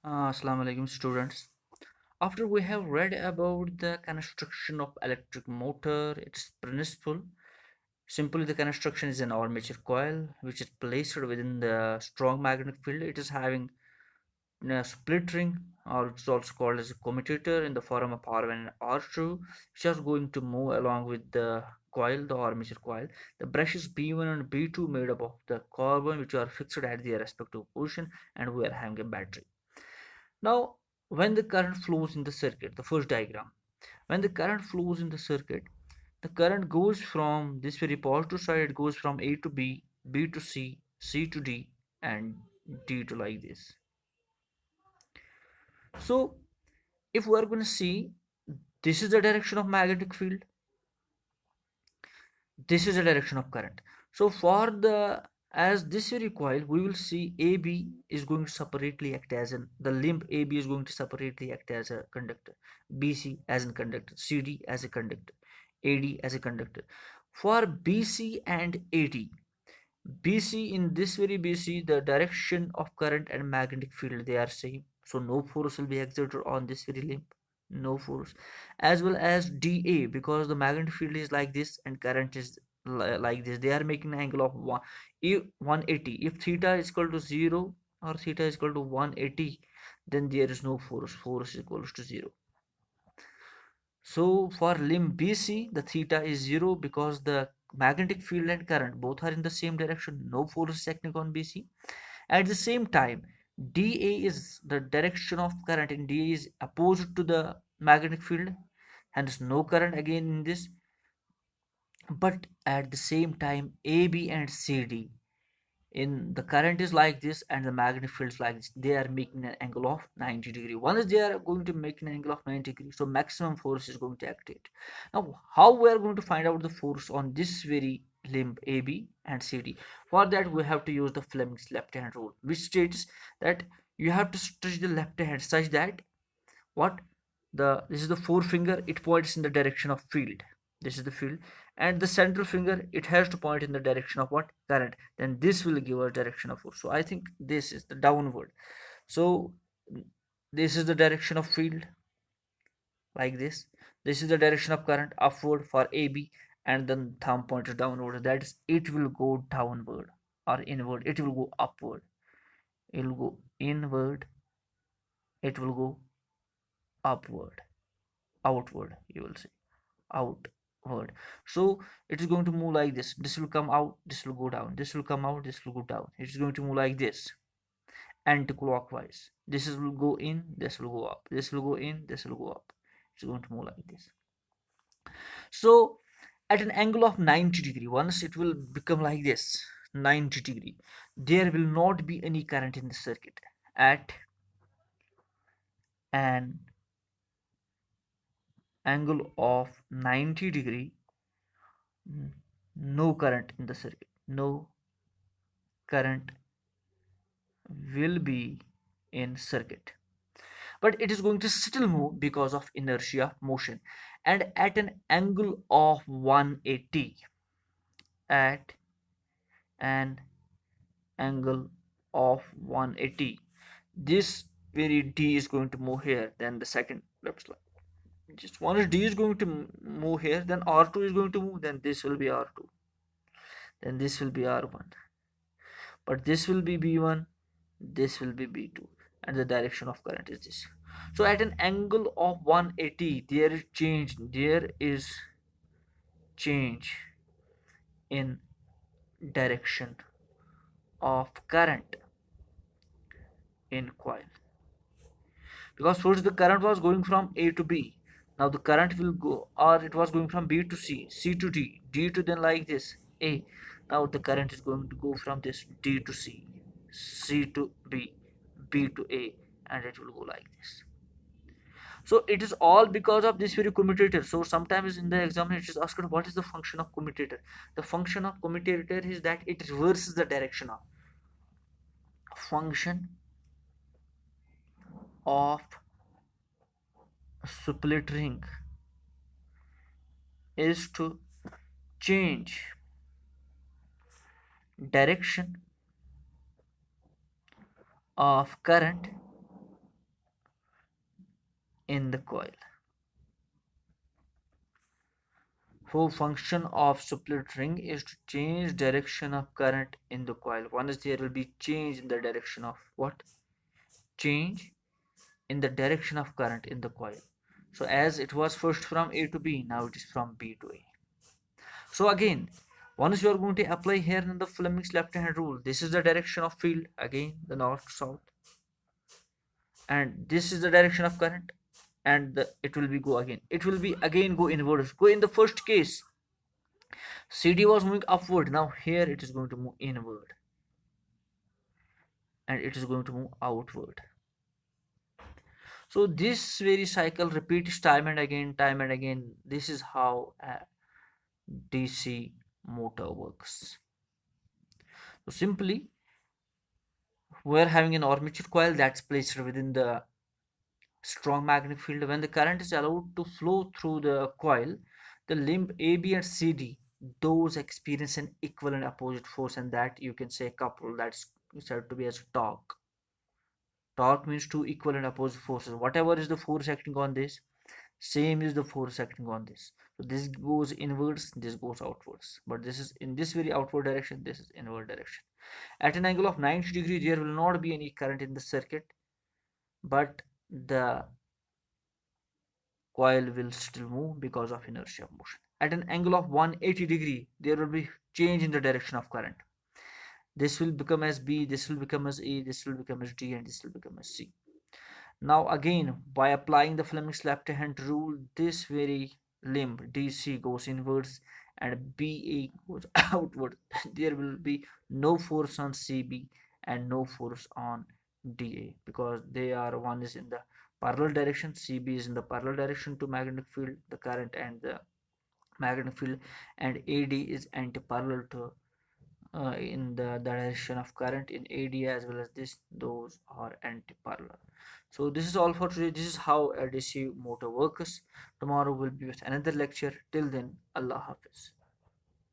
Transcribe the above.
Assalamu alaikum students. After we have read about the construction of electric motor, its principle, simply the construction is an armature coil which is placed within the strong magnetic field. It is having a split ring, or it's also called as a commutator in the form of R1 and R2, which are going to move along with the coil, the armature coil. The brushes B1 and B2 made up of the carbon which are fixed at their respective position, and we are having a battery. Now, when the current flows in the circuit, the first diagram, when the current flows in the circuit, the current goes from this very positive side, it goes from A to B, B to C, C to D, and D to like this. So, if we are going to see, this is the direction of magnetic field, this is the direction of current. So, for the as this very coil, we will see AB is going to separately act as the limb AB is going to separately act as a conductor, BC as a conductor, CD as a conductor, AD as a conductor. For BC and AD, BC in this very BC, the direction of current and magnetic field they are same. So no force will be exerted on this very limb, no force. As well as DA, because the magnetic field is like this and current is like this. They are making an angle of 180. If theta is equal to 0 or theta is equal to 180, then there is no force. Force is equal to 0. So for limb BC, the theta is 0 because the magnetic field and current both are in the same direction. No force is acting on BC. At the same time, dA is the direction of current, and dA is opposite to the magnetic field, hence no current again in this. But at the same time, AB and CD, in the current is like this and the magnetic field is like this, they are making an angle of 90 degree. One is they are going to make an angle of 90 degree, so maximum force is going to activate. Now how we are going to find out the force on this very limb AB and CD? For that we have to use the Fleming's left hand rule, which states that you have to stretch the left hand such that what the this is the forefinger, it points in the direction of field, this is the field, and the central finger, it has to point in the direction of what, current, then this will give a direction of force. So I think this is the downward. So this is the direction of field, like this is the direction of current, upward for AB, and then thumb pointer downward, that is it will go downward or inward, it will go upward, it will go inward, it will go upward, outward, you will say outward. So it is going to move like this will come out, this will go down, this will come out, this will go down. It's going to move like this, anti-clockwise. This will go in, this will go up, this will go in, this will go up. It's going to move like this. So at an angle of 90 degree, once it will become like this, 90 degree, there will not be any current in the circuit. At an angle of 90 degree, no current in the circuit, no current will be in circuit, but it is going to still move because of inertia motion. And at an angle of 180, at an angle of 180, this very D is going to move here, then the second left slide, just once D is going to move here, then R2 is going to move, then this will be R2, then this will be R1, but this will be B1, this will be B2, and the direction of current is this. So at an angle of 180, there is change in direction of current in coil, because first the current was going from A to B, now the current will go, or it was going from B to C, C to D, D to then like this A. Now the current is going to go from this D to C, C to B, B to A, and it will go like this. So it is all because of this very commutator. So sometimes in the examination it is asked what is the function of commutator. The function of commutator is that it reverses the direction of function of split ring is to change direction of current in the coil. So function of split ring is to change direction of current in the coil. Once there will be change in the direction of what? Change in the direction of current in the coil. So as it was first from A to B, now it is from B to A. So again, once you are going to apply here in the Fleming's left hand rule, this is the direction of field, again the north south, and this is the direction of current, and it will be go again. It will be again go inwards. Go in the first case, CD was moving upward. Now here it is going to move inward, and it is going to move outward. So this very cycle repeats time and again, time and again. This is how a DC motor works. So simply, we're having an armature coil that's placed within the strong magnetic field. When the current is allowed to flow through the coil, the limb AB and CD, those experience an equal and opposite force, and that you can say couple. That's said to be as torque. Torque means two equal and opposite forces. Whatever is the force acting on this, same is the force acting on this. So this goes inwards, this goes outwards. But this is in this very outward direction, this is inward direction. At an angle of 90 degrees, there will not be any current in the circuit, but the coil will still move because of inertia of motion. At an angle of 180 degree, there will be change in the direction of current. This will become as B, this will become as A, this will become as D, and this will become as C. Now again, by applying the Fleming's left hand rule, this very limb DC goes inwards and BA goes outward. There will be no force on CB and no force on DA because they are, one is in the parallel direction, CB is in the parallel direction to magnetic field, the current and the magnetic field, and AD is anti-parallel to in the direction of current in AD as well as this, those are anti-parallel. So this is all for today. This is how a DC motor works. Tomorrow will be with another lecture. Till then, Allah Hafiz.